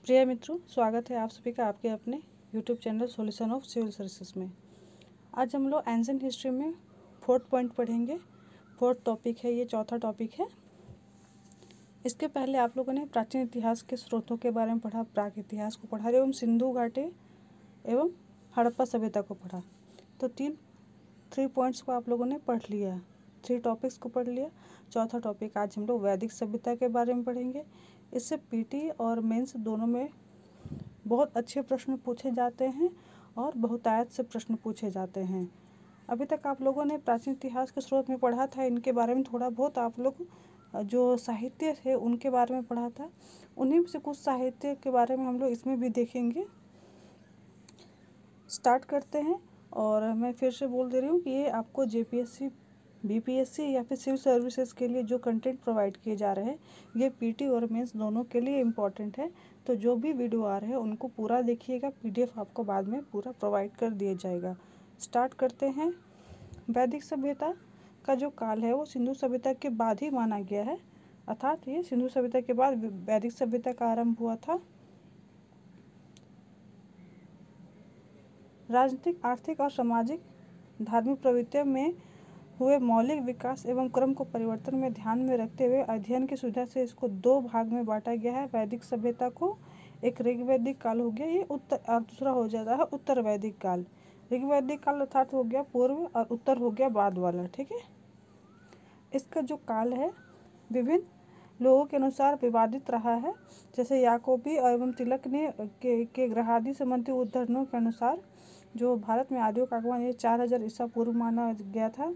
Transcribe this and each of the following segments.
प्रिय मित्रों, स्वागत है आप सभी का आपके अपने YouTube channel solution of civil services में। आज हम लोग एंशिएंट हिस्ट्री में 4th पॉइंट पढ़ेंगे। 4th टॉपिक है, ये 4था टॉपिक है। इसके पहले आप लोगों ने प्राचीन इतिहास के स्रोतों के बारे में पढ़ा, प्राक इतिहास को पढ़ा एवं सिंधु घाटी एवं हड़प्पा सभ्यता को पढ़ा। तो 3 पॉइंट्स को आप लोगों ने पढ़ लिया, 3 टॉपिक्स को पढ़ लिया। चौथा टॉपिक आज हम लोग वैदिक सभ्यता के बारे में पढ़ेंगे। इससे पीटी और मेंस दोनों में बहुत अच्छे प्रश्न पूछे जाते हैं और बहुतायत से प्रश्न पूछे जाते हैं। अभी तक आप लोगों ने प्राचीन इतिहास के स्रोत में पढ़ा था, इनके बारे में थोड़ा बहुत आप लोग जो साहित्य थे उनके बारे में पढ़ा था। उन्हीं में से कुछ साहित्य के बारे में हम लोग इसमें भी देखेंगे। स्टार्ट करते हैं। और मैं फिर से बोल दे रही हूँ कि ये आपको जेपीएससी, बीपीएससी या फिर सिविल सर्विसेज के लिए जो कंटेंट प्रोवाइड किए जा रहे हैं, ये पीटी और मेंस दोनों के लिए इम्पॉर्टेंट है। तो जो भी वीडियो आ रहे हैं उनको पूरा देखिएगा, पीडीएफ आपको बाद में पूरा प्रोवाइड कर दिया जाएगा। स्टार्ट करते हैं। वैदिक सभ्यता का जो काल है वो सिंधु सभ्यता के बाद ही माना गया है, अर्थात ये सिंधु सभ्यता के बाद वैदिक सभ्यता का आरंभ हुआ था। राजनीतिक, आर्थिक और सामाजिक धार्मिक प्रवृत्तियों में हुए मौलिक विकास एवं क्रम को परिवर्तन में ध्यान में रखते हुए अध्ययन की सुविधा से इसको 2 भाग में बांटा गया है। वैदिक सभ्यता को एक ऋग्वैदिक काल हो गया, ये उत्तर, और दूसरा हो जाता है उत्तर वैदिक काल। ऋग्वैदिक काल अर्थात हो गया पूर्व और उत्तर हो गया बाद वाला, ठीक है। इसका जो काल है विभिन्न लोगों के अनुसार विवादित रहा है। जैसे याकोबी एवं तिलक ने के ग्रहादि संबंधी उद्धरणों के अनुसार जो भारत में आर्यों का आगमन ये 4000 ईसा पूर्व माना गया था।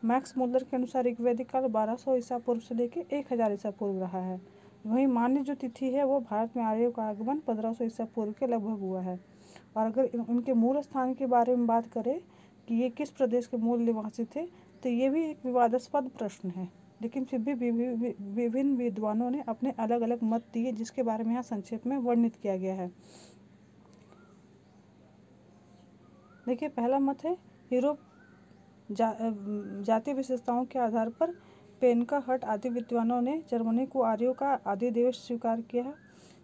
मैक्स मुलर के अनुसार ऋग्वैदिक काल 1200 ईसा पूर्व से लेकर 1000 ईसा पूर्व रहा है। वहीं मान्य जो तिथि है वो भारत में आर्यों का आगमन 1500 ईसा पूर्व के लगभग हुआ है। और अगर उनके मूल स्थान के बारे में बात करें कि ये किस प्रदेश के मूल निवासी थे, तो ये भी एक विवादास्पद प्रश्न है, लेकिन फिर भी विभिन्न विद्वानों ने अपने अलग अलग मत दिए, जिसके बारे में यहाँ संक्षेप में वर्णित किया गया है। देखिए, पहला मत है यूरोप जाति विशेषताओं के आधार पर पेनका हट आदि विद्वानों ने जर्मनी को आर्यों का आदि देश स्वीकार किया है।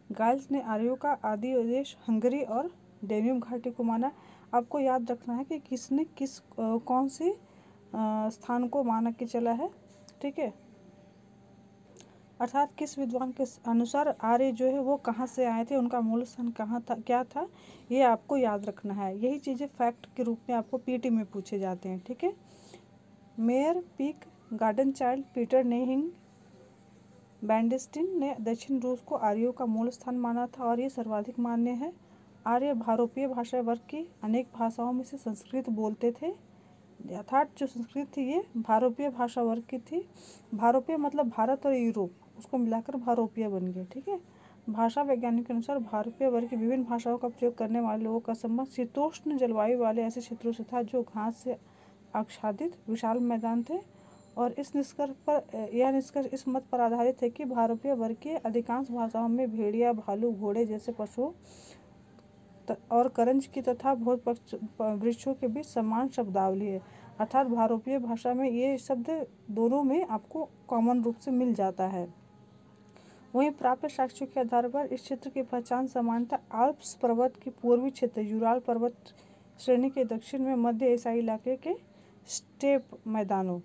गाइल्स ने आर्यों का आदि देश हंगरी और डेन्यूब घाटी को माना। आपको याद रखना है कि किसने कौन सी स्थान को माना के चला है, ठीक है, अर्थात किस विद्वान के अनुसार आर्य जो है वो कहाँ से आए थे, उनका मूल स्थान कहाँ था, क्या था, ये आपको याद रखना है। यही चीज़ें फैक्ट के रूप में आपको पीटी में पूछे जाते हैं, ठीक है। मेयर पीक गार्डन चाइल्ड पीटर नेहिंग बैंडेस्टिन ने दक्षिण रूस को आर्यों का मूल स्थान माना था और ये सर्वाधिक मान्य है। आर्य भारोपीय भाषा वर्ग की अनेक भाषाओं में से संस्कृत बोलते थे, अर्थात जो संस्कृत थी ये भारोपीय भाषा वर्ग की थी। भारोपीय मतलब भारत और यूरोप, उसको मिलाकर भारोपीय बन गया, ठीक है। भाषा वैज्ञानिक के अनुसार भारोपीय वर्ग की विभिन्न भाषाओं का प्रयोग करने वाले लोगों का संबंध शीतोष्ण जलवायु वाले ऐसे क्षेत्रों से था जो घास से आच्छादित विशाल मैदान थे। और इस निष्कर्ष इस मत पर आधारित है कि भारोपीय वर्ग की अधिकांश भाषाओं में भेड़िया, भालू, घोड़े जैसे पशुओं और करंज की तथा भोज वृक्षों के बीच समान शब्दावली है, अर्थात भारोपीय भाषा में ये शब्द दोनों में आपको कॉमन रूप से मिल जाता है। वहीं प्राप्त साक्ष्यों के आधार पर इस क्षेत्र की पहचान समानता आल्प्स पर्वत की पूर्वी क्षेत्र, यूराल पर्वत श्रेणी के दक्षिण में मध्य एशियाई इलाके के स्टेप मैदानों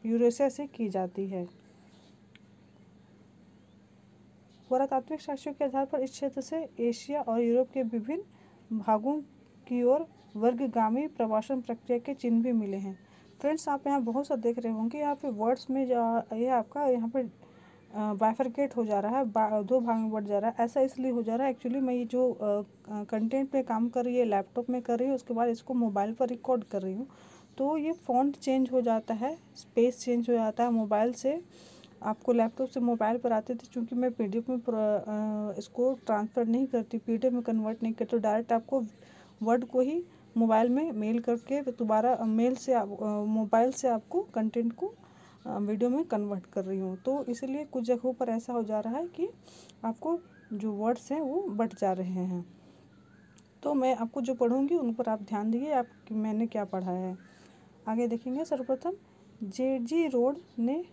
यूरेशिया से की जाती है। पुरातात्विक साक्ष्यों के आधार पर इस क्षेत्र से एशिया और यूरोप के विभिन्न भागों की ओर वर्गगामी प्रवासन प्रक्रिया के चिन्ह भी मिले हैं। फ्रेंड्स, आप यहाँ बहुत सा देख रहे होंगे, यहाँ पे वर्ड्स में ये आपका यहाँ पे बाइफरकेट हो जा रहा है, 2 भाग में बढ़ जा रहा है। ऐसा इसलिए हो जा रहा है, एक्चुअली मैं ये जो कंटेंट पे काम कर रही है लैपटॉप में कर रही हूँ, उसके बाद इसको मोबाइल पर रिकॉर्ड कर रही हूँ, तो ये फ़ॉन्ट चेंज हो जाता है, स्पेस चेंज हो जाता है। मोबाइल से आपको लैपटॉप से मोबाइल पर आते थे, चूँकि मैं पीडीएफ में इसको ट्रांसफ़र नहीं करती, पीडीएफ में कन्वर्ट नहीं करती, तो डायरेक्ट आपको वर्ड को ही मोबाइल में मेल करके दोबारा मेल से मोबाइल से आपको कंटेंट को वीडियो में कन्वर्ट कर रही हूँ। तो इसलिए कुछ जगहों पर ऐसा हो जा रहा है कि आपको जो वर्ड्स हैं वो बट जा रहे हैं। तो मैं आपको जो पढ़ूँगी उन पर आप ध्यान दीजिए मैंने क्या पढ़ा है। आगे देखेंगे। सर्वप्रथम जेजी रोड ने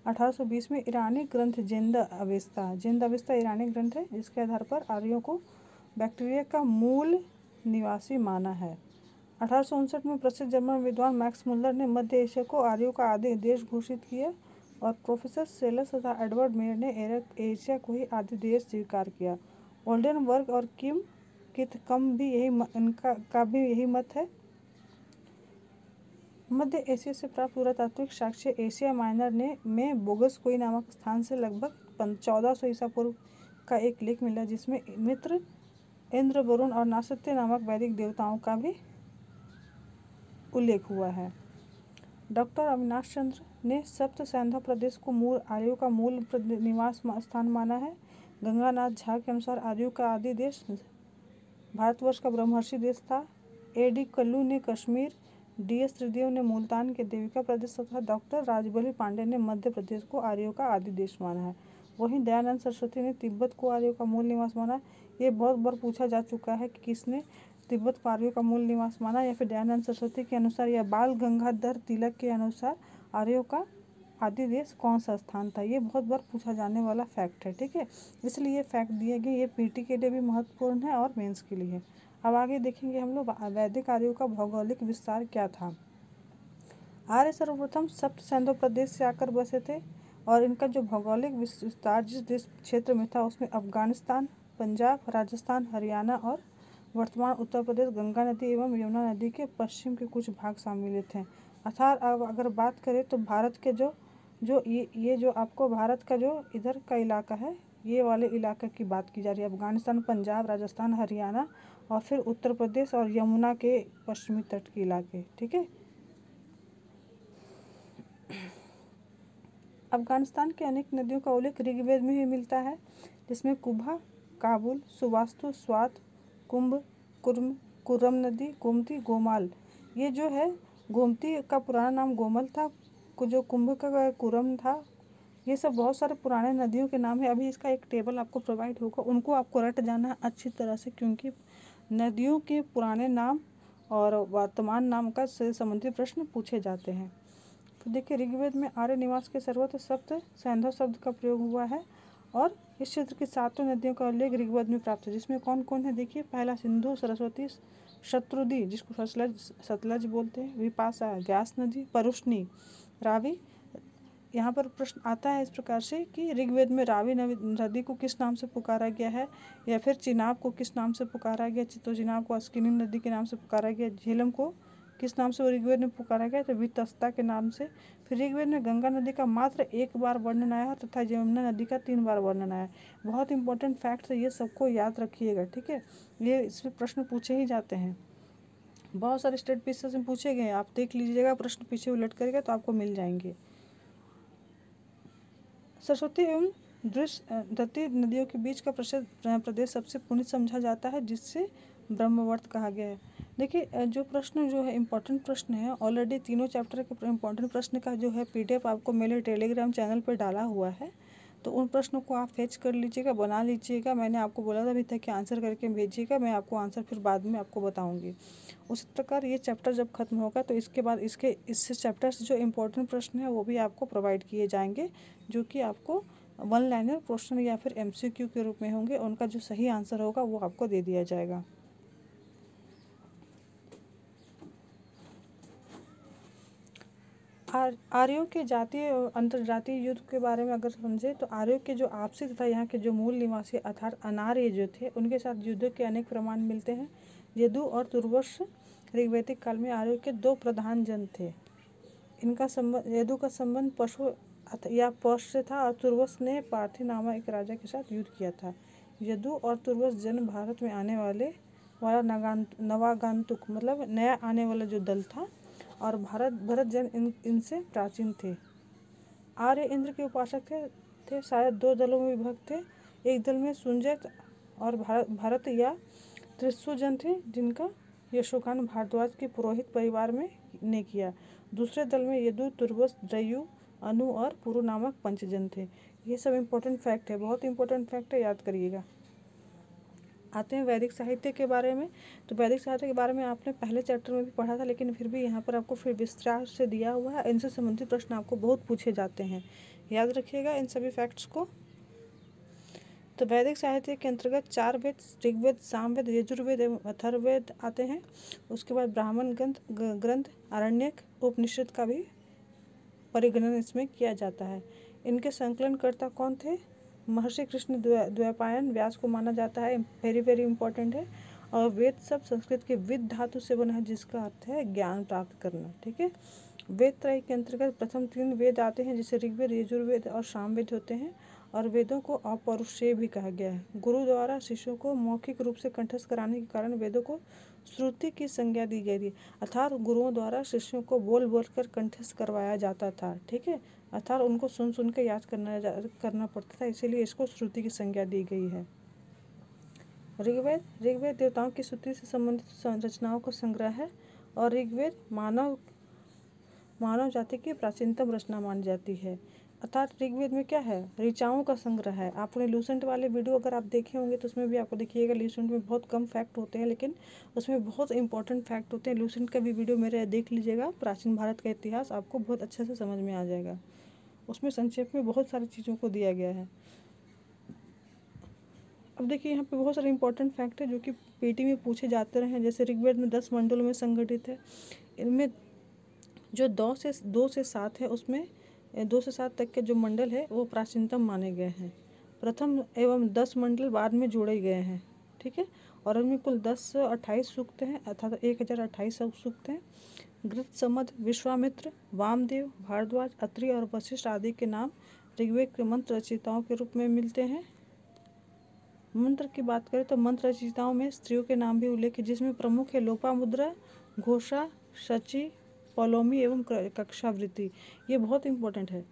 1820 में ईरानी ग्रंथ जिंद अवेस्ता ईरानी ग्रंथ है जिसके आधार पर आर्यों को बैक्टीरिया का मूल निवासी माना है। 1859 में प्रसिद्ध जर्मन विद्वान मैक्स मुल्लर ने मध्य एशिया को आर्यों का आदि देश घोषित किया और प्रोफेसर सेलस तथा एडवर्ड मेयर ने एशिया को ही आदि देश स्वीकार किया। ओल्डेनबर्ग और किम कित कम भी यही मत है। मध्य एशिया से प्राप्त पुरातात्विक साक्ष्य एशिया माइनर में बोगसकोई नामक स्थान से लगभग 1400 ईसा पूर्व का एक लेख मिला जिसमें मित्र, इंद्र, वरुण और नासत्य नामक वैदिक देवताओं का भी उल्लेख हुआ है। डॉक्टर अविनाश चंद्र ने सप्त सैंधव प्रदेश को आर्यों का मूल निवास स्थान माना है। गंगानाथ झा के अनुसार आर्यों का आदि देश भारतवर्ष का ब्रह्मर्षि देश था। A.D. कल्लू ने कश्मीर, D.S. त्रिदेव ने मुल्तान के देविका प्रदेश तथा डॉक्टर राजबली पांडे ने मध्य प्रदेश को आर्यों का आदि देश माना है। वहीं दयानंद सरस्वती ने तिब्बत को आर्यों का मूल निवास माना। ये बहुत बार पूछा जा चुका है कि किसने तिब्बत को आर्यों का मूल निवास माना, या फिर दयानंद सरस्वती के अनुसार या बाल गंगाधर तिलक के अनुसार आर्यों का आदि देश कौन सा स्थान था। ये बहुत बार पूछा जाने वाला फैक्ट है, ठीक है, इसलिए ये फैक्ट दिए गए। ये पीटी के लिए भी महत्वपूर्ण है और मेंस के लिए। अब आगे देखेंगे हम लोग वैदिक आर्यों का भौगोलिक विस्तार क्या था। आर्य सर्वप्रथम सप्त सैंधव प्रदेश से आकर बसे थे और इनका जो भौगोलिक विस्तार जिस देश क्षेत्र में था उसमें अफगानिस्तान, पंजाब, राजस्थान, हरियाणा और वर्तमान उत्तर प्रदेश, गंगा नदी एवं यमुना नदी के पश्चिम के कुछ भाग सम्मिलित हैं। अर्थात अब अगर बात करें तो भारत के ये जो आपको भारत का जो इधर का इलाका है, ये वाले इलाके की बात की जा रही है। अफगानिस्तान, पंजाब, राजस्थान, हरियाणा और फिर उत्तर प्रदेश और यमुना के पश्चिमी तट के इलाके, ठीक है। अफगानिस्तान के अनेक नदियों का उल्लेख ऋग्वेद में भी मिलता है जिसमें कुबा, काबुल, सुवास्तु, स्वात, कुंभ, कुर्रम नदी, गोमती, गोमाल। ये जो है गोमती का पुराना नाम गोमल था, जो कुंभ का कुरम था। ये सब बहुत सारे पुराने नदियों के नाम है। अभी इसका एक टेबल आपको प्रोवाइड होगा, उनको आपको रट जाना है अच्छी तरह से, क्योंकि नदियों के पुराने नाम और वर्तमान नाम का से संबंधित प्रश्न पूछे जाते हैं। तो देखिए ऋग्वेद में आर्य निवास के सर्वत्र सप्त सैंधव शब्द का प्रयोग हुआ है और इस क्षेत्र की 7 नदियों का उल्लेख ऋग्वेद में प्राप्त है जिसमें कौन कौन है। देखिए पहला सिंधु, सरस्वती, शत्रुदी जिसको सतलज बोलते हैं, विपाशा, व्यास नदी, परुष्णी, रावी। यहाँ पर प्रश्न आता है इस प्रकार से कि ऋग्वेद में रावी नदी को किस नाम से पुकारा गया है, या फिर चिनाब को किस नाम से पुकारा गया, तो चिनाब को अस्किनी नदी के नाम से पुकारा गया। झेलम को किस नाम से ऋग्वेद में पुकारा गया, तो वितस्ता के नाम से। फिर ऋग्वेद में गंगा नदी का मात्र 1 बार वर्णन आया है तथा यमुना नदी का 3 बार वर्णन आया है। बहुत इंपॉर्टेंट फैक्ट है, ये सबको याद रखिएगा, ठीक है। ये इसमें प्रश्न पूछे ही जाते हैं, बहुत सारे स्टेट पीसेस में पूछे गए, आप देख लीजिएगा, प्रश्न पीछे उलट करेगा तो आपको मिल जाएंगे। सरस्वती एवं दती नदियों के बीच का प्रदेश सबसे पुण्य समझा जाता है जिससे ब्रह्मवर्त कहा गया है। देखिए जो प्रश्न जो है इम्पोर्टेंट प्रश्न है, ऑलरेडी तीनों चैप्टर के इम्पोर्टेंट प्रश्न का जो है PDF आपको मेरे टेलीग्राम चैनल पर डाला हुआ है, तो उन प्रश्नों को आप फेच कर लीजिएगा, बना लीजिएगा। मैंने आपको बोला था अभी तक कि आंसर करके भेजिएगा, मैं आपको आंसर फिर बाद में आपको बताऊंगी। उसी प्रकार ये चैप्टर जब खत्म होगा तो इसके बाद इससे चैप्टर से जो इम्पोर्टेंट प्रश्न है वो भी आपको प्रोवाइड किए जाएंगे, जो कि आपको 1 लाइनर क्वेश्चन या फिर MCQ के रूप में होंगे। उनका जो सही आंसर होगा वो आपको दे दिया जाएगा। आर्यों के जातीय और अंतर्जातीय युद्ध के बारे में अगर समझे तो आर्यों के जो आपसी तथा यहाँ के जो मूल निवासी अर्थात अनार्य जो थे उनके साथ युद्ध के अनेक प्रमाण मिलते हैं। यदु और तुर्वस ऋग्वैदिक काल में आर्यों के 2 प्रधान जन थे। इनका संबंध, यदु का संबंध पशु या पश से था और तुर्वस ने पार्थी नामक एक राजा के साथ युद्ध किया था। यदु और तुर्वस जन भारत में आने वाला नवागंतुक मतलब नया आने वाला जो दल था, और भरत जन इनसे प्राचीन थे। आर्य इंद्र के उपासक थे शायद 2 दलों में विभक्त थे। एक दल में सुंजत और भरत या त्रिशु जन थे जिनका यशोकान भारद्वाज के पुरोहित परिवार में ने किया। दूसरे दल में यदु, तुर्वस, द्रयु, अनु और पुरु नामक पंचजन थे। ये सब इम्पोर्टेंट फैक्ट है, बहुत इंपॉर्टेंट फैक्ट है, याद करिएगा। आते हैं वैदिक साहित्य के बारे में। तो वैदिक साहित्य के बारे में आपने पहले चैप्टर में भी पढ़ा था, लेकिन फिर भी यहाँ पर आपको फिर विस्तार से दिया हुआ है। इनसे संबंधित प्रश्न आपको बहुत पूछे जाते हैं याद रखिएगा इन सभी फैक्ट्स को। तो वैदिक साहित्य के अंतर्गत 4 वेद ऋग्वेद, सामवेद, यजुर्वेद एवं अथर्ववेद आते हैं। उसके बाद ब्राह्मण ग्रंथ, आरण्यक, उपनिषद का भी परिगणन इसमें किया जाता है। इनके संकलनकर्ता कौन थे? महर्षि कृष्ण द्वैपायन व्यास को माना जाता है, वेरी वेरी इंपॉर्टेंट है। और वेद सब संस्कृत के विद धातु से बना है, जिसका अर्थ है ज्ञान प्राप्त करना। ठीक है, वेद त्रय के अंतर्गत प्रथम 3 वेद आते हैं, जिसे ऋग्वेद, यजुर्वेद और सामवेद होते हैं। और वेदों को अपौरुषेय भी कहा गया है। गुरु द्वारा शिष्यों को मौखिक रूप से कंठस्थ कराने के कारण वेदों को श्रुति की संज्ञा दी गई थी, अर्थात गुरुओं द्वारा शिष्यों को बोल बोल कर कंठस्थ करवाया जाता था। ठीक है, अर्थात उनको सुन सुन के याद करना पड़ता था, इसीलिए इसको श्रुति की संज्ञा दी गई है। ऋग्वेद देवताओं की स्तुति से संबंधित रचनाओं का संग्रह है। और ऋग्वेद मानव जाति की प्राचीनतम रचना मानी जाती है। अर्थात ऋग्वेद में क्या है? ऋचाओं का संग्रह है। आपने लूसेंट वाले वीडियो अगर आप देखे होंगे तो उसमें भी आपको देखिएगा, लूसेंट में बहुत कम फैक्ट होते हैं, लेकिन उसमें बहुत इंपॉर्टेंट फैक्ट होते हैं। लूसेंट का भी वीडियो मेरे देख लीजिएगा, प्राचीन भारत का इतिहास, आपको बहुत अच्छे से समझ में आ जाएगा। उसमें संक्षेप में बहुत सारी चीज़ों को दिया गया है। अब देखिए यहाँ पे बहुत सारे इंपॉर्टेंट फैक्ट है जो कि पीटी में पूछे जाते रहे हैं। जैसे ऋग्वेद में 10 मंडलों में संगठित है। इनमें जो 2 से 7 है, उसमें 2 से 7 तक के जो मंडल है वो प्राचीनतम माने गए हैं। प्रथम एवं 10 मंडल बाद में जोड़े गए हैं। ठीक है, और इनमें कुल 1028 सूक्त हैं, अर्थात 1028 सूक्त हैं। गृत, समद, विश्वामित्र, वामदेव, भारद्वाज, अत्रि और वशिष्ठ आदि के नाम ऋग्वेद के मंत्र रचयिताओं के रूप में मिलते हैं। मंत्र की बात करें तो मंत्र रचयिताओं में स्त्रियों के नाम भी उल्लेख है, जिसमें प्रमुख है लोपामुद्रा, घोषा, शची, पौलोमी एवं कक्षावृत्ति। ये बहुत इंपॉर्टेंट है।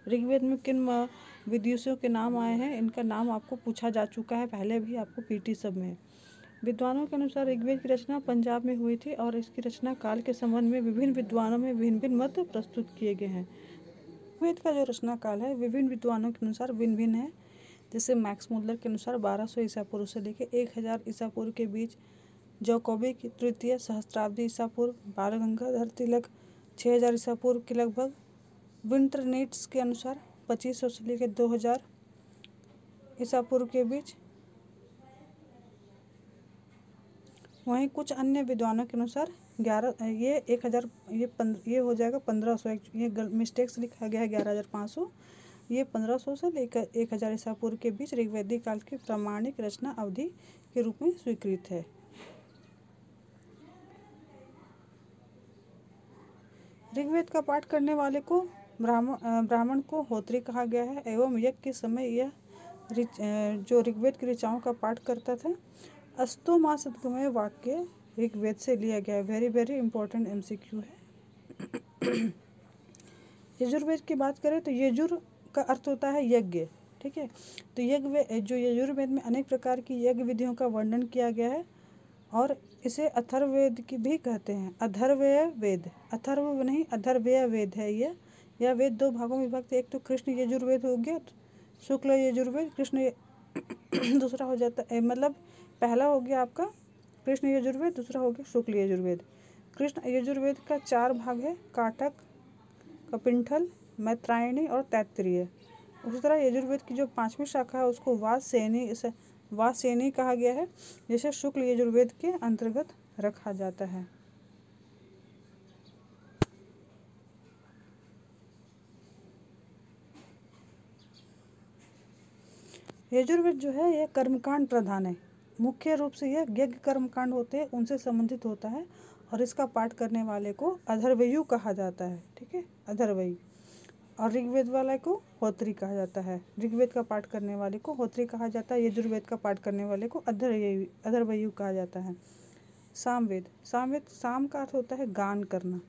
ऋग्वेद में किन विदुषियों के नाम आए हैं, इनका नाम आपको पूछा जा चुका है पहले भी, आपको पीटी सब में। विद्वानों के अनुसार ऋग्वेद की रचना पंजाब में हुई थी और इसकी रचना काल के संबंध में विभिन्न विद्वानों में भिन्न भिन्न मत प्रस्तुत किए गए हैं। ऋग्वेद का जो रचना काल है विभिन्न विद्वानों के अनुसार भिन्न भिन्न है। जैसे मैक्स मुलर के अनुसार 1200 ईसा पूर्व से लेकर 1000 ईसा पूर्व के बीच, जैकोबी की तृतीय सहस्त्राब्दी ईसा पूर्व, बाल गंगाधर तिलक 6000 ईसा पूर्व के लगभग, विंटरनीट्स के अनुसार 2500 से लेकर 2000 ईसा पूर्व के बीच। वहीं कुछ अन्य विद्वानों के अनुसार 1000 ये हो जाएगा 1500, ये मिस्टेक्स लिखा गया है 11500, ये 1500 से लेकर 1000 ईसा पूर्व के बीच ऋग्वैदिक काल की प्रामाणिक रचना अवधि के रूप में स्वीकृत है। ऋग्वेद का पाठ करने वाले को ब्राह्मण को होत्री कहा गया है एवं यज्ञ के समय यह जो ऋग्वेद की ऋचाओं का पाठ करता था। अस्तो मां सद्गमय वाक्य ऋग्वेद से लिया गया है, वेरी वेरी इंपॉर्टेंट MCQ है। यजुर्वेद की बात करें तो यजुर का अर्थ होता है यज्ञ। ठीक है, तो यजुर्वेद में अनेक प्रकार की यज्ञ विधियों का वर्णन किया गया है और इसे अथर्ववेद की भी कहते हैं। अथर्ववेय वेद, अथर्व नहीं अथर्ववेय वेद है यह वेद 2 भागों में विभक्त है। एक तो कृष्ण यजुर्वेद हो गया, शुक्ल यजुर्वेद, कृष्ण दूसरा हो जाता है, मतलब पहला हो गया आपका कृष्ण यजुर्वेद, दूसरा हो गया शुक्ल यजुर्वेद। कृष्ण यजुर्वेद का 4 भाग है, काटक, कपिंठल, मैत्रायणी और तैत्तिरीय। उसी तरह यजुर्वेद की जो 5वीं शाखा है उसको वाससेनी कहा गया है, जिसे शुक्ल यजुर्वेद के अंतर्गत रखा जाता है। यजुर्वेद जो है यह कर्मकांड प्रधान है। मुख्य रूप से यह यज्ञ कर्मकांड होते हैं उनसे संबंधित होता है और इसका पाठ करने वाले को अथर्वयु कहा जाता है। ठीक है, अथर्वयु। और ऋग्वेद वाले को होत्री कहा जाता है। ऋग्वेद का पाठ करने वाले को होत्री कहा जाता है, यजुर्वेद का पाठ करने वाले को अथर्वयु कहा जाता है। सामवेद साम का अर्थ होता है गान करना।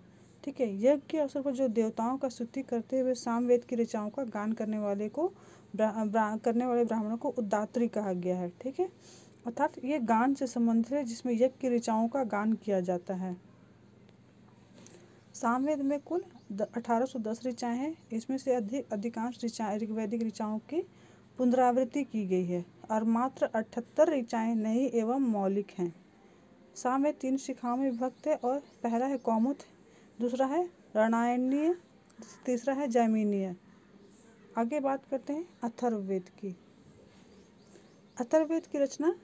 ठीक है, यज्ञ के अवसर पर जो देवताओं का स्तुति करते हुए सामवेद की ऋचाओं का गान करने वाले ब्राह्मणों को उद्दात्री कहा गया है। ठीक है, अर्थात ये गान से संबंधित है जिसमें यज्ञ की ऋचाओं का गान किया जाता है। सामवेद में कुल 1810 ऋचाएँ हैं। इसमें से अधिकांश ऋग्वैदिक ऋचाओं की पुनरावृत्ति की गई है और मात्र 78 ऋचाएँ नई एवं मौलिक हैं। सामवेद 3 शिखाओं में विभक्त है और पहला है कौमुद, दूसरा है रामायणीय, तीसरा है जैमिनीय। आगे बात करते हैं अथर्ववेद की। अथर्ववेद की रचना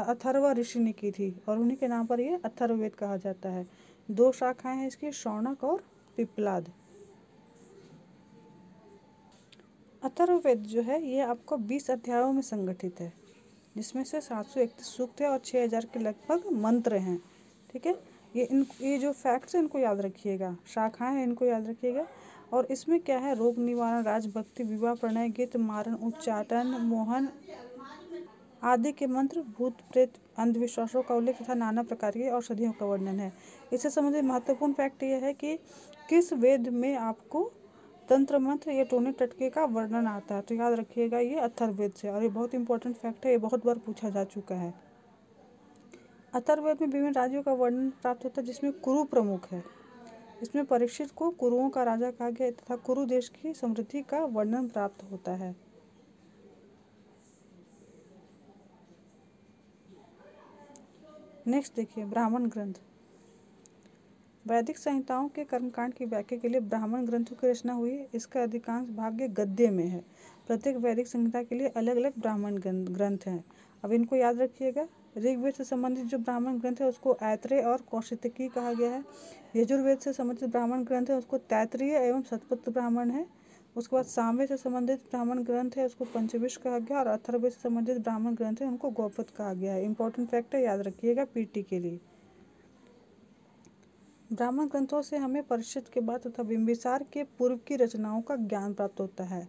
अथर्व ऋषि ने की थी और उन्हीं के नाम पर ये अथर्ववेद कहा जाता है। 2 शाखाएं हैं इसकी, शौनक और पिप्पलाद। अथर्ववेद जो है ये आपको 20 अध्यायों में संगठित है, जिसमें से 731 सूक्त है और 6000 के लगभग मंत्र हैं। ठीक है, ये जो फैक्ट्स हैं इनको याद रखिएगा, शाखाएं हैं इनको याद रखिएगा। और इसमें क्या है, रोग निवारण, राजभक्ति, विवाह, प्रणय, गीत, मारण, उच्चाटन, मोहन आदि के मंत्र, भूत प्रेत, अंधविश्वासों का उल्लेख तथा नाना प्रकार की औषधियों का वर्णन है। इससे संबंधित महत्वपूर्ण फैक्ट ये है कि किस वेद में आपको तंत्र मंत्र या टोने टटके का वर्णन आता है, तो याद रखिएगा ये अथर्ववेद से। और ये बहुत इंपॉर्टेंट फैक्ट है, ये बहुत बार पूछा जा चुका है। अथर्ववेद में विभिन्न राज्यों का वर्णन प्राप्त होता है, जिसमें कुरु प्रमुख है। इसमें परीक्षित को कुरुओं का राजा कहा गया तथा कुरु देश की समृद्धि का वर्णन प्राप्त होता है। नेक्स्ट देखिए, ब्राह्मण ग्रंथ। वैदिक संहिताओं के कर्मकांड की व्याख्या के लिए ब्राह्मण ग्रंथों की रचना हुई है। इसका अधिकांश भाग गद्य में है। प्रत्येक वैदिक संहिता के लिए अलग अलग ब्राह्मण ग्रंथ हैं। अब इनको याद रखिएगा। ऋग्वेद से संबंधित जो ब्राह्मण ग्रंथ है उसको ऐत्रेय और कौशितकी कहा गया है। यजुर्वेद से संबंधित ब्राह्मण ग्रंथ है उसको तैत्तिरीय एवं शतपथ ब्राह्मण है। उसके बाद सामवेद से संबंधित ब्राह्मण ग्रंथ है उसको पंचविश कहा गया, और अथर्ववेद से संबंधित ब्राह्मण ग्रंथ है उनको गौपद कहा गया है। इंपॉर्टेंट फैक्ट है, याद रखिएगा पीटी के लिए। ब्राह्मण ग्रंथों से हमें परीक्षित के बाद तथा बिंबिसार के पूर्व की रचनाओं का ज्ञान प्राप्त होता है।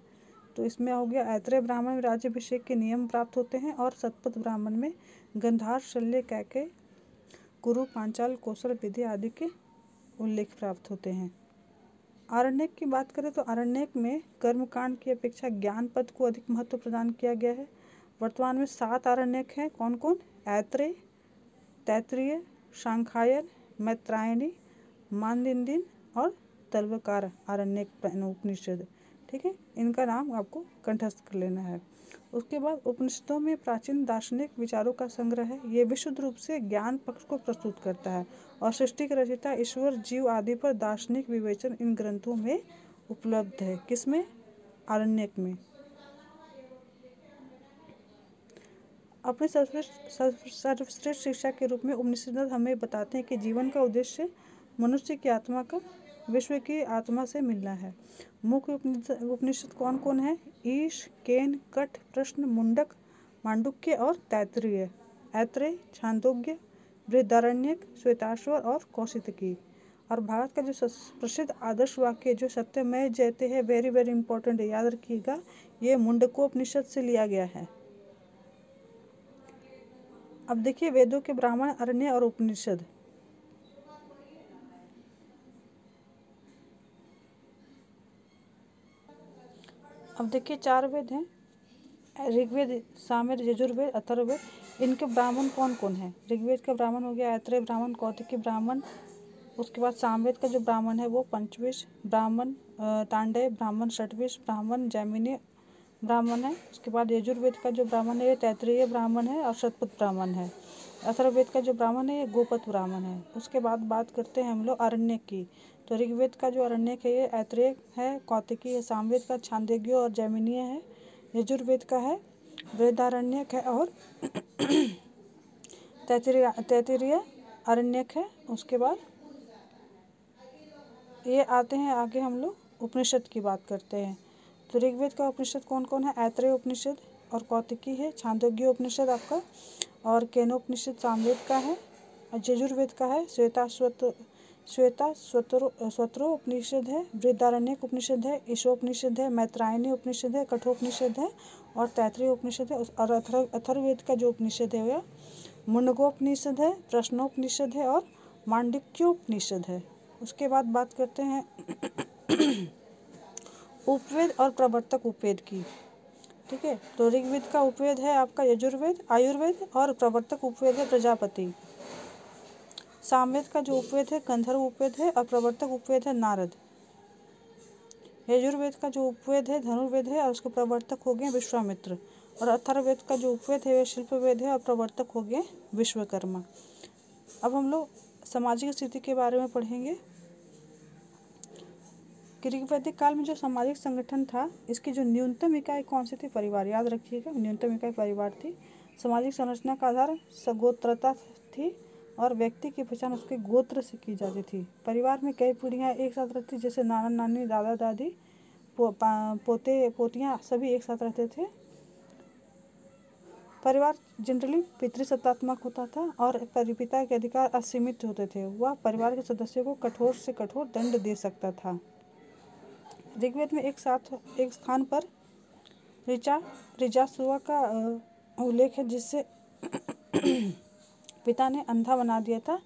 तो इसमें हो गया, ऐत्रेय ब्राह्मण में राज्याभिषेक के नियम प्राप्त होते हैं, और शतपथ ब्राह्मण में गंधार, शल्य, कैकेय, कुरु, पांचाल, कौशल, विधि आदि के उल्लेख प्राप्त होते हैं। आरण्यक की बात करें तो आरण्यक में कर्मकांड की अपेक्षा ज्ञान पद को अधिक महत्व प्रदान किया गया है। वर्तमान में 7 आरण्यक हैं। कौन कौन? ऐत्रेय, तैत्तिरीय, शांखायन, मैत्रायणी, मानदिंदिन और तर्वकार आरण्यक उपनिषद। ठीक है, इनका नाम आपको कंठस्थ कर लेना है। उसके बाद उपनिषदों में प्राचीन दार्शनिक विचारों का संग्रह है। ये विशुद्ध रूप से ज्ञान पक्ष को प्रस्तुत करता है, और सृष्टि के रचयिता, ईश्वर, जीव आदि पर दार्शनिक विवेचन इन ग्रंथों में उपलब्ध है। किसमें? आरण्यक में। अपने सर्वश्रेष्ठ शिक्षा के रूप में उपनिषद हमें बताते हैं कि जीवन का उद्देश्य मनुष्य की आत्मा का विश्व की आत्मा से मिलना है। मुख्य उपनिषद कौन कौन है? ईश, केन, कठ, प्रश्न, मुंडक, मांडुक्य और तैत्तिरीय। ऐत्रेय, छांदोग्य, बृहदारण्यक, श्वेताश्वर और कौशितकी। और भारत का जो प्रसिद्ध आदर्श वाक्य जो सत्यमेव जयते है, वेरी वेरी इंपॉर्टेंट है, याद रखिएगा, ये मुंडकोपनिषद से लिया गया है। अब देखिए वेदों के ब्राह्मण, अरण्य और उपनिषद। अब देखिए 4 वेद हैं, ऋग्वेद, सामवेद, यजुर्वेद, अथर्ववेद। इनके ब्राह्मण कौन कौन है? ऋग्वेद का ब्राह्मण हो गया ऐत्रेय ब्राह्मण, कौतिकी ब्राह्मण। उसके बाद सामवेद का जो ब्राह्मण है वो पंचविश ब्राह्मण, तांडेय ब्राह्मण, षट्विश ब्राह्मण, जैमिनी ब्राह्मण है। उसके बाद यजुर्वेद का जो ब्राह्मण है ये तैत्तिरीय ब्राह्मण है और शतपथ ब्राह्मण है। अथर्ववेद का जो ब्राह्मण है ये गोपथ ब्राह्मण है। उसके बाद बात करते हैं हम लोग अरण्यक की। तो ऋग्वेद का जो अरण्यक है ये ऐत्रेय है, कौतिकी है, सामवेद का छांदोग्य और जैमिनीय है, यजुर्वेद का है बृहदारण्यक है और तैत्तिरीय अरण्यक है। उसके बाद ये आते हैं आगे, हम लोग उपनिषद की बात करते हैं। तो ऋग्वेद का उपनिषद कौन कौन है? ऐत्रेय उपनिषद और कौतिकी है, छांदोग्य उपनिषद आपका और केनोपनिषद सामवेद का है, यजुर्वेद का है स्वतरो उपनिषद है, बृहदारण्यक उपनिषद है, ईशोपनिषद है, मैत्रायणी उपनिषद है, कठोपनिषद है और तैत्तिरीय उपनिषद है। और अथर्ववेद का जो उपनिषद है वह मुंडकोपनिषद है, प्रश्नोपनिषद है और मांडुक्योपनिषद है। उसके बाद बात करते हैं उपवेद और प्रवर्तक उपवेद की। ठीक है, तो ऋग्वेद का उपवेद है आपका यजुर्वेद, आयुर्वेद और प्रवर्तक उपवेद है प्रजापति। सामवेद का जो उपवेद है गंधर्व उपवेद है और प्रवर्तक उपवेद है नारद। यजुर्वेद का जो उपवेद है धनुर्वेद है और उसके प्रवर्तक हो गए विश्वामित्र। और अथर्ववेद का जो उपवेद है वह शिल्पवेद है और प्रवर्तक हो गए विश्वकर्मा। अब हम लोग सामाजिक स्थिति के बारे में पढ़ेंगे कि ऋग्वैदिक काल में जो सामाजिक संगठन था, इसकी जो न्यूनतम इकाई कौन सी थी? परिवार। याद रखिएगा, न्यूनतम इकाई परिवार थी। सामाजिक संरचना का आधार सगोत्रता थी और व्यक्ति की पहचान उसके गोत्र से की जाती थी। परिवार में कई पीढ़ियाँ एक साथ रहती, जैसे नाना नानी, दादा दादी, पोते पोतियाँ सभी एक साथ रहते थे। परिवार जनरली पितृसत्तात्मक होता था और परिपिता के अधिकार असीमित होते थे। वह परिवार के सदस्यों को कठोर से कठोर दंड दे सकता था। ऋग्वेद में एक स्थान पर ऋजासुवा का उल्लेख है, जिससे पिता ने अंधा बना दिया था।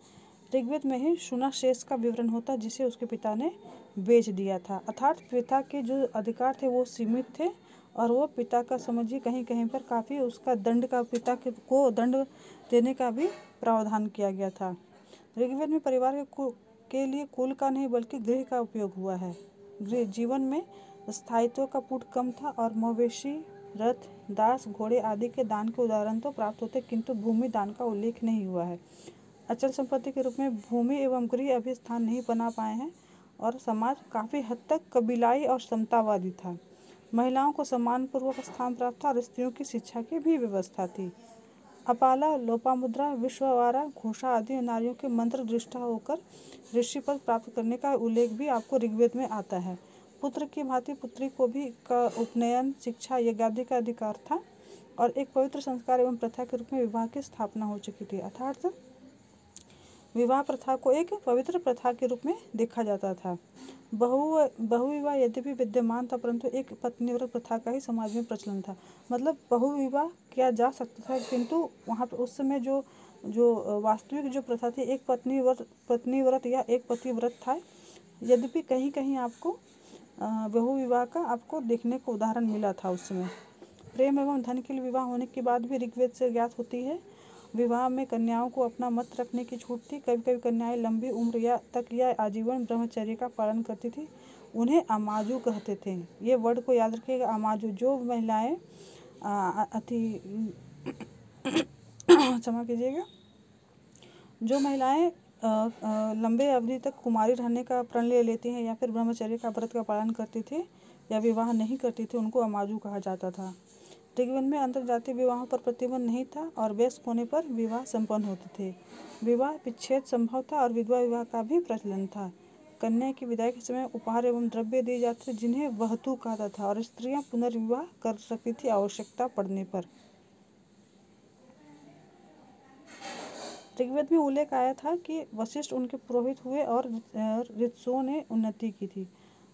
ऋग्वेद में ही शुनाशेष का विवरण होता, जिसे उसके पिता ने बेच दिया था। अर्थात पिता के जो अधिकार थे वो सीमित थे और वो पिता का समझिए कहीं कहीं पर काफ़ी उसका दंड का, पिता को दंड देने का भी प्रावधान किया गया था। ऋग्वेद में परिवार के लिए कुल का नहीं बल्कि गृह का उपयोग हुआ है। गृह जीवन में स्थायित्व का पुट कम था और मवेशी, रथ, दास, घोड़े आदि के दान के उदाहरण तो प्राप्त होते, किंतु भूमि दान का उल्लेख नहीं हुआ है। अचल संपत्ति के रूप में भूमि एवं गृह अभी स्थान नहीं बना पाए हैं और समाज काफ़ी हद तक कबीलाई और समतावादी था। महिलाओं को सम्मानपूर्वक स्थान प्राप्त था और स्त्रियों की शिक्षा की भी व्यवस्था थी। अपाला, लोपामुद्रा, विश्ववारा, घोषा आदि नारियों के मंत्र दृष्टा होकर ऋषि पद प्राप्त करने का उल्लेख भी आपको ऋग्वेद में आता है। पुत्र की भांति पुत्री को भी का उपनयन, शिक्षा, यज्ञादि का अधिकार था और एक पवित्र संस्कार एवं प्रथा के रूप में विवाह की स्थापना हो चुकी थी। अर्थात विवाह प्रथा को एक पवित्र प्रथा के रूप में देखा जाता था। बहुविवाह यद्यपि विद्यमान था, परंतु एक पत्नीव्रत प्रथा का ही समाज में प्रचलन था। मतलब बहुविवाह किया जा सकता था, किंतु वहाँ पर उस समय जो वास्तविक जो प्रथा थी, एक पत्नीव्रत या एक पतिव्रत था। यद्यपि कहीं कहीं आपको बहुविवाह का आपको देखने को उदाहरण मिला था उस समय। प्रेम एवं धन के लिए विवाह होने के बाद भी ऋग्वेद से ज्ञात होती है। विवाह में कन्याओं को अपना मत रखने की छूट थी। कभी कभी कन्याएं लंबी उम्र या आजीवन ब्रह्मचर्य का पालन करती थी। उन्हें अमाजू कहते थे। ये वर्ड को याद रखिएगा, अमाजू। जो महिलाएं क्षमा कीजिएगा, जो महिलाएं लंबे अवधि तक कुमारी रहने का प्रण ले लेती हैं या फिर ब्रह्मचर्य का व्रत का पालन करती थी या विवाह नहीं करती थी, उनको अमाजू कहा जाता था। ऋग्वेद में अंतर्जातीय विवाहों पर प्रतिबंध नहीं था और वयस्क होने पर विवाह संपन्न होते थे। विवाह विच्छेद संभव था और विधवा विवाह का भी प्रचलन था। कन्या की विदाई के समय उपहार एवं द्रव्य दिए जाते थे, जिन्हें वहतु कहता था, और स्त्रियां पुनर्विवाह कर सकती थी आवश्यकता पड़ने पर। ऋग्वेद में उल्लेख आया था कि वशिष्ठ उनके पुरोहित हुए और ऋत्सुओं ने उन्नति की थी।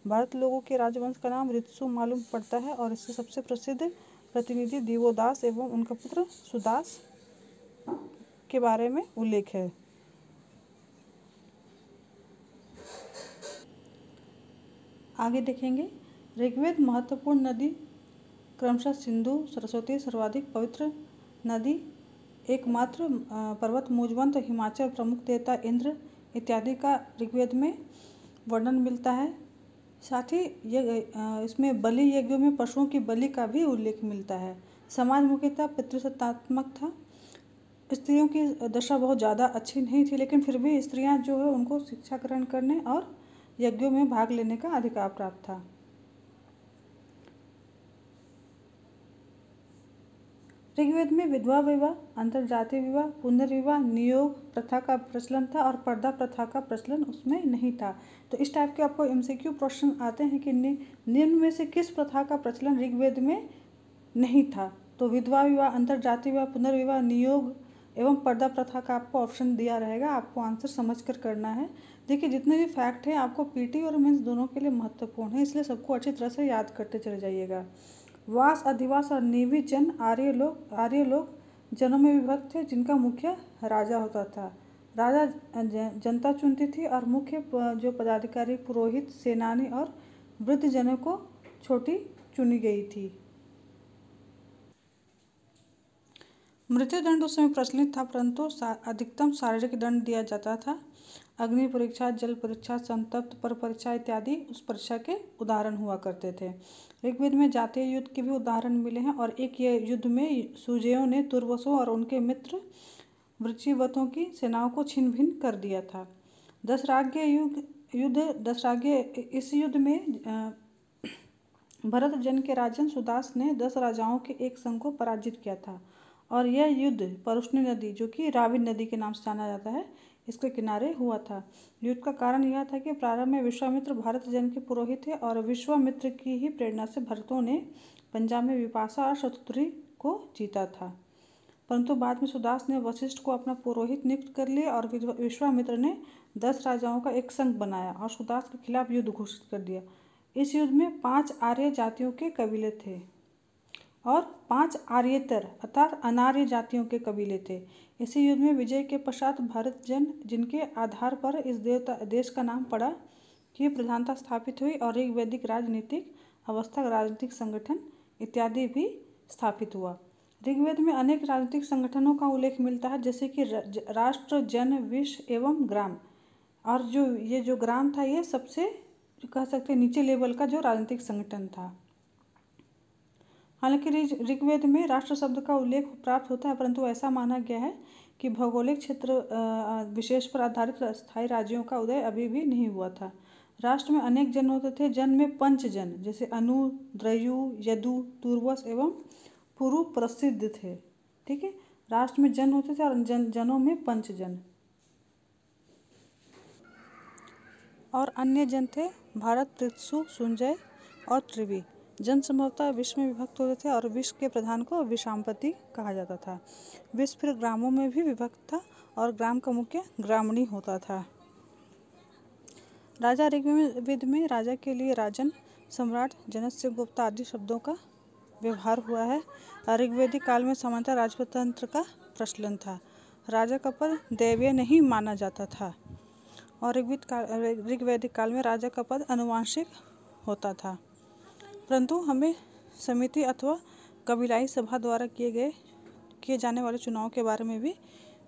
भारत लोगों के राजवंश का नाम ऋत्सु मालूम पड़ता है और इससे सबसे प्रसिद्ध प्रतिनिधि दिवोदास एवं उनका पुत्र सुदास के बारे में उल्लेख है। आगे देखेंगे, ऋग्वेद महत्वपूर्ण नदी क्रमशः सिंधु, सरस्वती, सर्वाधिक पवित्र नदी, एकमात्र पर्वत मुजवंत, हिमाचल, प्रमुख देवता इंद्र इत्यादि का ऋग्वेद में वर्णन मिलता है। साथ ही इसमें बलि यज्ञों में पशुओं की बलि का भी उल्लेख मिलता है। समाज मुख्यतः पितृसत्तात्मक था। स्त्रियों की दशा बहुत ज़्यादा अच्छी नहीं थी, लेकिन फिर भी स्त्रियां जो है उनको शिक्षा ग्रहण करने और यज्ञों में भाग लेने का अधिकार प्राप्त था। ऋग्वेद में विधवा विवाह, अंतरजातीय विवाह, पुनर्विवाह, नियोग प्रथा का प्रचलन था और पर्दा प्रथा का प्रचलन उसमें नहीं था। तो इस टाइप के आपको एमसीक्यू प्रश्न आते हैं कि निम्न में से किस प्रथा का प्रचलन ऋग्वेद में नहीं था। तो विधवा विवाह, अंतरजातीय विवाह, पुनर्विवाह, नियोग एवं पर्दा प्रथा का आपको ऑप्शन दिया रहेगा। आपको आंसर समझ कर करना है। देखिए, जितने भी फैक्ट हैं आपको पीटी और मेंस दोनों के लिए महत्वपूर्ण है, इसलिए सबको अच्छी तरह से याद करते चले जाइएगा। वास, अधिवास और निवी जन आर्य लोग जनों में विभक्त थे, जिनका मुख्य राजा होता था। राजा जनता चुनती थी और मुख्य जो पदाधिकारी, पुरोहित, सेनानी और वृद्ध जनों को छोटी चुनी गई थी। मृत्युदंड उस समय प्रचलित था, परंतु अधिकतम शारीरिक दंड दिया जाता था। अग्नि परीक्षा, जल परीक्षा, संतप्त पर परीक्षा इत्यादि उस परीक्षा के उदाहरण हुआ करते थे। ऋग्वेद में जातीय युद्ध के भी उदाहरण मिले हैं और एक युद्ध में सुजेयों ने तुर्वसों और उनके मित्र वृचिवतों की सेनाओं को छिन्न भिन्न कर दिया था। दशराज्य युग युद्ध दशरागे इस युद्ध में भरत जन के राजन सुदास ने 10 राजाओं के एक संघ को पराजित किया था और यह युद्ध परुष्णी नदी, जो कि रावी नदी के नाम से जाना जाता है, इसके किनारे हुआ था। युद्ध का कारण यह था कि प्रारंभ में विश्वामित्र भारत जन के पुरोहित थे और विश्वामित्र की ही प्रेरणा से भरतों ने पंजाब में विपाशा और शतुद्री को जीता था। परंतु बाद में सुदास ने वशिष्ठ को अपना पुरोहित नियुक्त कर लिया और विश्वामित्र ने 10 राजाओं का एक संघ बनाया और सुदास के खिलाफ युद्ध घोषित कर दिया। इस युद्ध में 5 आर्य जातियों के कबीले थे और 5 आर्येतर अर्थात अनार्य जातियों के कबीले थे। इसी युद्ध में विजय के पश्चात भारत जन, जिनके आधार पर इस देश का नाम पड़ा, की प्रधानता स्थापित हुई और एक वैदिक राजनीतिक अवस्था, राजनीतिक संगठन इत्यादि भी स्थापित हुआ। ऋग्वेद में अनेक राजनीतिक संगठनों का उल्लेख मिलता है, जैसे कि राष्ट्र, जन, विश्व एवं ग्राम। और जो ग्राम था, ये सबसे कह सकते हैं नीचे लेवल का जो राजनीतिक संगठन था। हालांकि ऋग्वेद में राष्ट्र शब्द का उल्लेख प्राप्त होता है, परंतु ऐसा माना गया है कि भौगोलिक क्षेत्र विशेष पर आधारित स्थायी राज्यों का उदय अभी भी नहीं हुआ था। राष्ट्र में अनेक जन होते थे। जन में 5 जन, जैसे अनु, द्रयु, यदु, तुर्वस एवं पुरु प्रसिद्ध थे। ठीक है, राष्ट्र में जन होते थे और जनों में 5 जन और अन्य जन थे भारत, पृथ्सु, सुंजय और त्रिवी। जन संभवतः विश्व में विभक्त होते थे और विश्व के प्रधान को विषामपति कहा जाता था। विश्व फिर ग्रामों में भी विभक्त था और ग्राम का मुख्य ग्रामणी होता था। राजा ऋग्वेद में राजा के लिए राजन, सम्राट, जनस्य, गुप्ता आदि शब्दों का व्यवहार हुआ है। ऋग्वेदिक काल में सामान्यतः राजतंत्र का प्रचलन था। राजा का पद दैवीय नहीं माना जाता था और ऋग्वेदिक काल में राजा का पद आनुवंशिक होता था, परंतु हमें समिति अथवा कबीलाई सभा द्वारा किए जाने वाले चुनाव के बारे में भी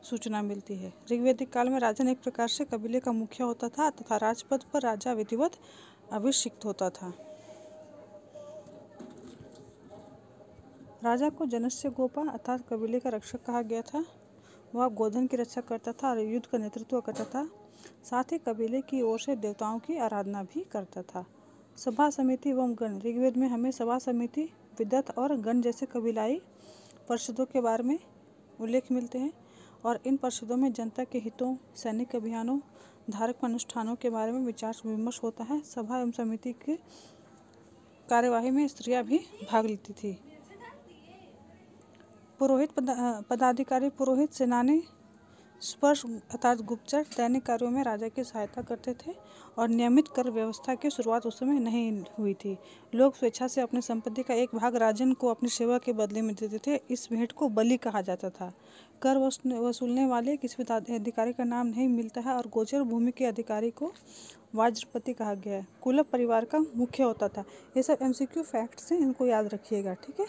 सूचना मिलती है। ऋग्वेदिक काल में राजन एक प्रकार से कबीले का मुखिया होता था तथा राजपद पर राजा विधिवत अभिषिक्त होता था। राजा को जनस्य गोपा अर्थात कबीले का रक्षक कहा गया था। वह गोधन की रक्षा करता था और युद्ध का नेतृत्व करता था। साथ ही कबीले की ओर से देवताओं की आराधना भी करता था। सभा, समिति एवं गण। ऋग्वेद में हमें सभा, समिति, विदत और गण जैसे कबीलाई परिषदों के बारे में उल्लेख मिलते हैं और इन परिषदों में जनता के हितों, सैनिक अभियानों, धार्मिक अनुष्ठानों के बारे में विचार विमर्श होता है। सभा एवं समिति की कार्यवाही में स्त्रियां भी भाग लेती थी। पुरोहित पदाधिकारी, पुरोहित, सेनानी, स्पर्श अर्थात गुप्तचर दैनिक कार्यों में राजा की सहायता करते थे और नियमित कर व्यवस्था की शुरुआत उस समय नहीं हुई थी। लोग स्वेच्छा से अपनी संपत्ति का एक भाग राजन को अपनी सेवा के बदले में देते थे। इस भेंट को बलि कहा जाता था। कर वसूलने वाले किसी अधिकारी का नाम नहीं मिलता है और गोचर भूमि के अधिकारी को वाज्रपति कहा गया है। कुलव परिवार का मुख्य होता था। ये सब MCQ फैक्ट्स हैं, इनको याद रखिएगा। ठीक है।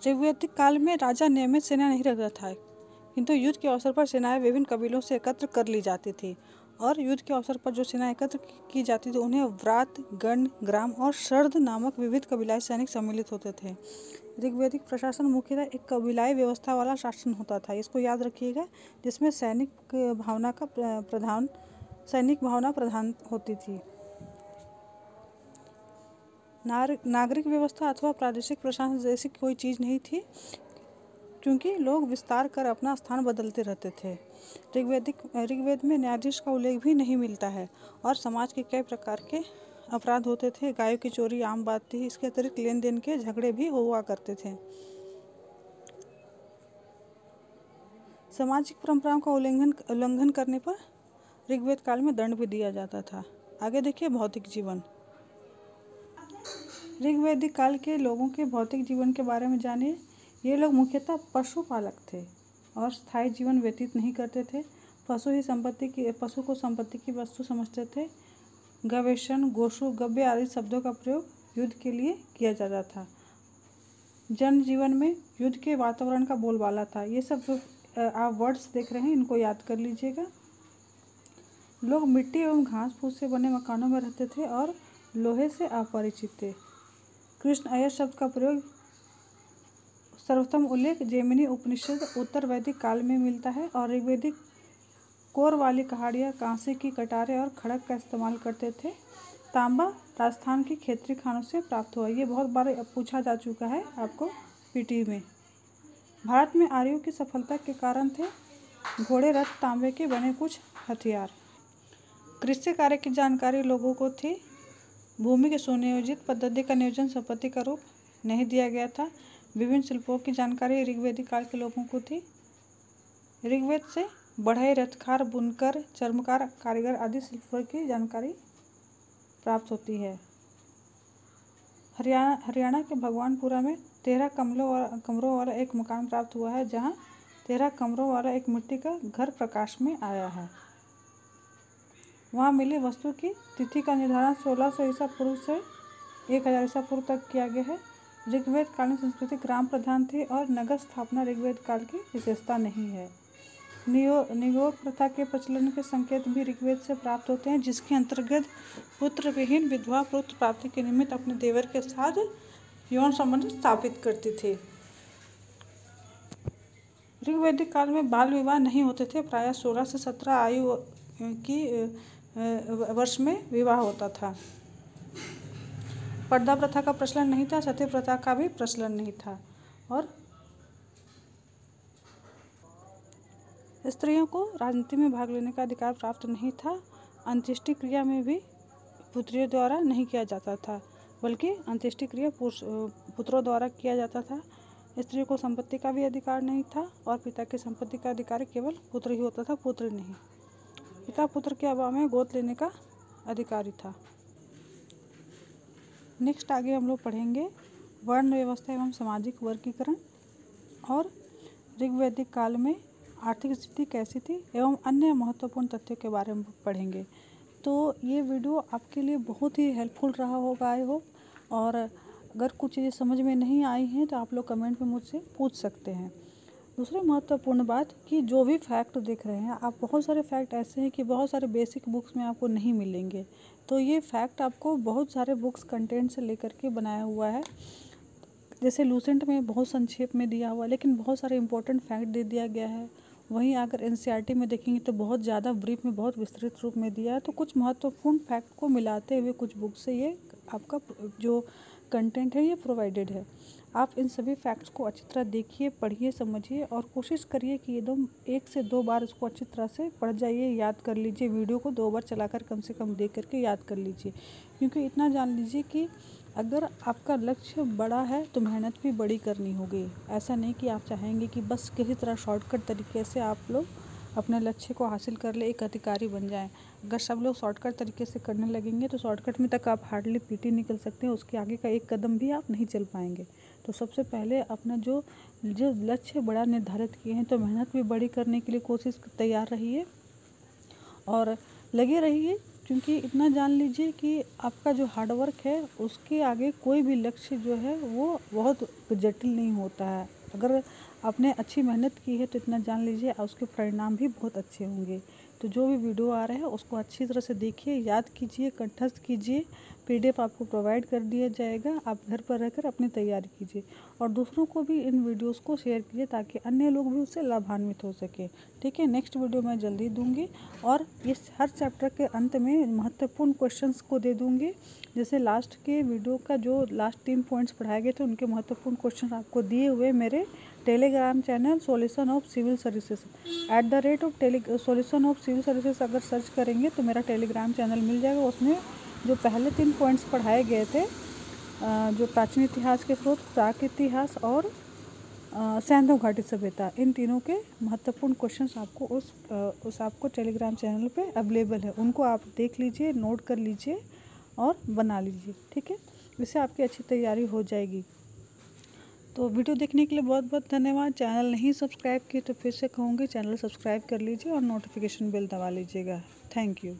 ऋग्वैदिक काल में राजा नियमित सेना नहीं रखता था, किंतु युद्ध के अवसर पर सेनाएं विभिन्न कबीलों से एकत्र कर ली जाती थी और युद्ध के अवसर पर जो सेना एकत्र की जाती थी उन्हें व्रात, गण, ग्राम और शर्द नामक विविध कबीलाई सैनिक सम्मिलित होते थे। ऋग्वैदिक प्रशासन मुख्यतः एक कबीलाई व्यवस्था वाला शासन होता था, इसको याद रखिएगा, जिसमें सैनिक भावना प्रधान होती थी। नागरिक व्यवस्था अथवा प्रादेशिक प्रशासन जैसी कोई चीज़ नहीं थी, क्योंकि लोग विस्तार कर अपना स्थान बदलते रहते थे। ऋग्वेद में न्यायाधीश का उल्लेख भी नहीं मिलता है और समाज के कई प्रकार के अपराध होते थे। गायों की चोरी आम बात थी। इसके अतिरिक्त लेन देन के झगड़े भी हुआ करते थे। सामाजिक परंपराओं का उल्लंघन करने पर ऋग्वेद काल में दंड भी दिया जाता था। आगे देखिए भौतिक जीवन। ऋग्वैदिक काल के लोगों के भौतिक जीवन के बारे में जानिए। ये लोग मुख्यतः पशुपालक थे और स्थायी जीवन व्यतीत नहीं करते थे। पशु को संपत्ति की वस्तु समझते थे। गवेषण, गोशु, गव्य आदि शब्दों का प्रयोग युद्ध के लिए किया जाता था। जन जीवन में युद्ध के वातावरण का बोलबाला था। ये सब जो आप वर्ड्स देख रहे हैं, इनको याद कर लीजिएगा। लोग मिट्टी एवं घास फूस से बने मकानों में रहते थे और लोहे से अपरिचित थे। कृष्ण अय्यर शब्द का प्रयोग सर्वोत्तम उल्लेख जैमिनी उपनिषद उत्तर वैदिक काल में मिलता है और ऋग्वेदिक कोर वाली कहाड़ियाँ कांसे की कटारें और खड़क का इस्तेमाल करते थे। तांबा राजस्थान की क्षेत्रीय खानों से प्राप्त हुआ। ये बहुत बार पूछा जा चुका है आपको पीटी में। भारत में आर्यों की सफलता के कारण थे घोड़े, रथ, तांबे के बने कुछ हथियार। कृषि कार्य की जानकारी लोगों को थी। भूमि के सुनियोजित पद्धति का नियोजन संपत्ति का रूप नहीं दिया गया था। विभिन्न शिल्पों की जानकारी ऋग्वेदिक काल के लोगों को थी। ऋग्वेद से बढ़ई, रथकार, बुनकर, चर्मकार, कारीगर आदि शिल्पों की जानकारी प्राप्त होती है। हरियाणा के भगवानपुरा में 13 कमरों वाला एक मकान प्राप्त हुआ है, जहां 13 कमरों वाला एक मिट्टी का घर प्रकाश में आया है। वहां मिली वस्तु की तिथि का निर्धारण 1600 ईसा पूर्व से 1000 ईसा पूर्व तक किया गया है। ऋग्वेद कालीन संस्कृति ग्राम प्रधान थी और नगर स्थापना ऋग्वेद काल की विशेषता नहीं है। नियोग प्रथा के प्रचलन के संकेत भी ऋग्वेद से प्राप्त होते हैं, जिसके अंतर्गत पुत्र विहीन विधवा पुत्र प्राप्ति के निमित्त अपने देवर के साथ यौन संबंध स्थापित करती थी। ऋग्वेदिक काल में बाल विवाह नहीं होते थे। प्रायः 16 से 17 आयु की वर्ष में विवाह होता था। पर्दा प्रथा का प्रचलन नहीं था। सती प्रथा का भी प्रचलन नहीं था और स्त्रियों को राजनीति में भाग लेने का अधिकार प्राप्त नहीं था। अंत्येष्टि क्रिया में भी पुत्रियों द्वारा नहीं किया जाता था, बल्कि अंत्येष्टि क्रिया पुत्रों द्वारा किया जाता था। स्त्रियों को संपत्ति का भी अधिकार नहीं था और पिता की संपत्ति का अधिकार केवल पुत्र ही होता था, पुत्र नहीं। पिता पुत्र के अभाव में गोद लेने का अधिकारी था। नेक्स्ट आगे हम लोग पढ़ेंगे वर्ण व्यवस्था एवं सामाजिक वर्गीकरण और ऋग्वैदिक काल में आर्थिक स्थिति कैसी थी एवं अन्य महत्वपूर्ण तथ्यों के बारे में पढ़ेंगे। तो ये वीडियो आपके लिए बहुत ही हेल्पफुल रहा होगा, आई होप। और अगर कुछ चीज़ें समझ में नहीं आई हैं तो आप लोग कमेंट में मुझसे पूछ सकते हैं। दूसरी महत्वपूर्ण बात कि जो भी फैक्ट देख रहे हैं आप, बहुत सारे फैक्ट ऐसे हैं कि बहुत सारे बेसिक बुक्स में आपको नहीं मिलेंगे। तो ये फैक्ट आपको बहुत सारे बुक्स कंटेंट से लेकर के बनाया हुआ है। जैसे लूसेंट में बहुत संक्षेप में दिया हुआ है, लेकिन बहुत सारे इंपॉर्टेंट फैक्ट दे दिया गया है। वहीं अगर एनसीईआरटी में देखेंगे तो बहुत ज़्यादा ब्रीफ में, बहुत विस्तृत रूप में दिया है। तो कुछ महत्वपूर्ण फैक्ट को मिलाते हुए कुछ बुक से ये आपका जो कंटेंट है ये प्रोवाइडेड है। आप इन सभी फैक्ट्स को अच्छी तरह देखिए, पढ़िए, समझिए और कोशिश करिए कि एकदम 1 से 2 बार इसको अच्छी तरह से पढ़ जाइए, याद कर लीजिए। वीडियो को 2 बार चलाकर कम से कम देख करके याद कर लीजिए, क्योंकि इतना जान लीजिए कि अगर आपका लक्ष्य बड़ा है तो मेहनत भी बड़ी करनी होगी। ऐसा नहीं कि आप चाहेंगे कि बस किसी तरह शॉर्टकट तरीके से आप लोग अपने लक्ष्य को हासिल कर ले, एक अधिकारी बन जाएं। अगर सब लोग शॉर्टकट तरीके से करने लगेंगे तो शॉर्टकट में तक आप हार्डली पीटी निकल सकते हैं, उसके आगे का एक कदम भी आप नहीं चल पाएंगे। तो सबसे पहले अपना जो लक्ष्य बड़ा निर्धारित किए हैं तो मेहनत भी बड़ी करने के लिए कोशिश तैयार रहिए और लगे रहिए, क्योंकि इतना जान लीजिए कि आपका जो हार्डवर्क है उसके आगे कोई भी लक्ष्य जो है वो बहुत जटिल नहीं होता है। अगर आपने अच्छी मेहनत की है तो इतना जान लीजिए उसके परिणाम भी बहुत अच्छे होंगे। तो जो भी वीडियो आ रहा है उसको अच्छी तरह से देखिए, याद कीजिए, कंठस्थ कीजिए। पीडीएफ आपको प्रोवाइड कर दिया जाएगा, आप घर पर रहकर अपनी तैयारी कीजिए और दूसरों को भी इन वीडियोस को शेयर कीजिए ताकि अन्य लोग भी उससे लाभान्वित हो सके। ठीक है, नेक्स्ट वीडियो मैं जल्दी दूंगी और इस हर चैप्टर के अंत में महत्वपूर्ण क्वेश्चंस को दे दूंगी। जैसे लास्ट के वीडियो का जो लास्ट 3 पॉइंट्स पढ़ाए गए थे उनके महत्वपूर्ण क्वेश्चन आपको दिए हुए मेरे Telegram channel solution of civil services @solution of civil services अगर सर्च करेंगे तो मेरा टेलीग्राम चैनल मिल जाएगा। उसमें जो पहले 3 पॉइंट्स पढ़ाए गए थे, जो प्राचीन इतिहास के स्रोत, प्राक इतिहास और सैंधव घाटी सभ्यता, इन तीनों के महत्वपूर्ण क्वेश्चंस आपको उस आपको टेलीग्राम चैनल पे अवेलेबल है। उनको आप देख लीजिए, नोट कर लीजिए और बना लीजिए। ठीक है, इससे आपकी अच्छी तैयारी हो जाएगी। तो वीडियो देखने के लिए बहुत बहुत धन्यवाद। चैनल नहीं सब्सक्राइब किए तो फिर से कहूँगी चैनल सब्सक्राइब कर लीजिए और नोटिफिकेशन बेल दबा लीजिएगा। Thank you.